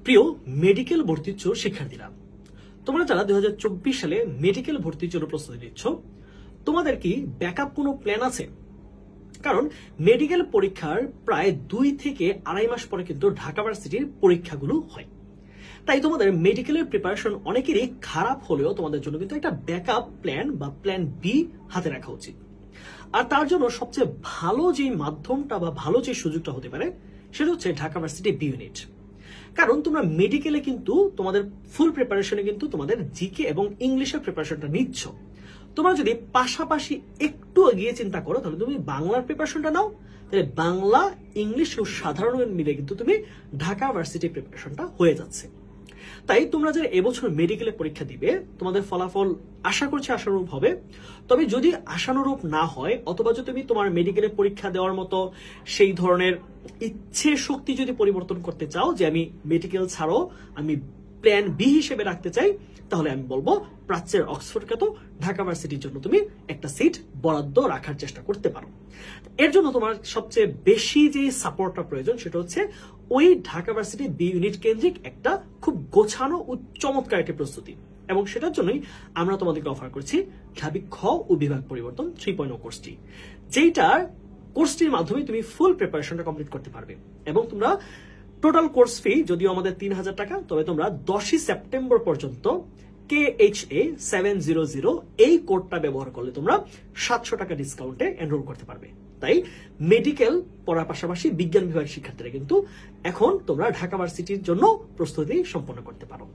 প্রিয় মেডিকেল ভর্তির শিক্ষার্থীরা, তোমরা যারা 2024 সালে মেডিকেল ভর্তির জন্য প্রস্তুতি নিচ্ছ, তোমাদের কি ব্যাকআপ কোনো প্ল্যান আছে? কারণ মেডিকেল পরীক্ষার প্রায় 2 থেকে 2.5 মাস পরে কিন্তু ঢাকা ভার্সিটির পরীক্ষাগুলো হয়। তাই তোমাদের মেডিকেলের প্রিপারেশন অনেকেরই খারাপ হলেও তোমাদের জন্য কিন্তু একটা ব্যাকআপ প্ল্যান বা প্ল্যান বি হাতে রাখা উচিত। আর তার জন্য সবচেয়ে ভালো যে মাধ্যমটা বা ভালো যে সুযোগটা হতে পারে সেটা হচ্ছে ঢাকা ভার্সিটি বি ইউনিট। কারণ তোমরা মেডিকেলে কিন্তু তোমাদের ফুল প্রিপারেশনে কিন্তু তোমাদের জিকে এবং ইংলিশের প্রিপারেশনটা নিচ্ছ। তোমরা যদি পাশাপাশি একটু এগিয়ে চিন্তা করো তাহলে তুমি বাংলার প্রিপারেশনটা নাও, তাহলে বাংলা, ইংলিশ ও সাধারণ মিলে কিন্তু তুমি ঢাকা ভার্সিটি প্রিপারেশনটা হয়ে যাচ্ছে। তাই তোমরা যারা এবছর মেডিকেলে পরীক্ষা দিবে, তোমাদের ফলাফল আশা করছি আশানুরূপ হবে। তবে যদি আশানুরূপ না হয় অথবা যদি তুমি তোমার মেডিকেলে পরীক্ষা দেওয়ার মতো সেই ধরনের ইচ্ছে শক্তি যদি পরিবর্তন করতে চাও যে আমি মেডিকেল ছাড়াও আমি প্ল্যান বি হিসেবে রাখতে চাই, তাহলে আমি বলবো প্রাচ্যের অক্সফোর্ডকে তো ঢাকা ভার্সিটির জন্য তুমি একটা সিট বরাদ্দ রাখার চেষ্টা করতে পারো। এর জন্য তোমার সবচেয়ে বেশি যে সাপোর্টটা প্রয়োজন সেটা হচ্ছে ওই ঢাকা ভার্সিটি বি ইউনিট কেন্দ্রিক একটা খুব গোছানো ও চমৎকার একটি প্রস্তুতি। এবং সেটার জন্যই আমরা তোমাদেরকে অফার করছি ঢাবি খ ও বিভাগ পরিবর্তন 3.0 কোর্সটি, যেইটার কোর্সটির মাধ্যমে তুমি ফুল প্রিপারেশনটা কমপ্লিট করতে পারবে। এবং তোমরা টোটাল কোর্স ফি যদিও আমাদের 3000 টাকা, তবে তোমরা 10ই সেপ্টেম্বর পর্যন্ত KHA700 এই কোডটা ব্যবহার করলে তোমরা 700 টাকা ডিসকাউন্টে এনরোল করতে পারবে। তাই মেডিকেল পড়ার পাশাপাশি বিজ্ঞান বিভাগের শিক্ষার্থীরা কিন্তু এখন তোমরা ঢাকা ভার্সিটির জন্য প্রস্তুতি সম্পন্ন করতে পারো।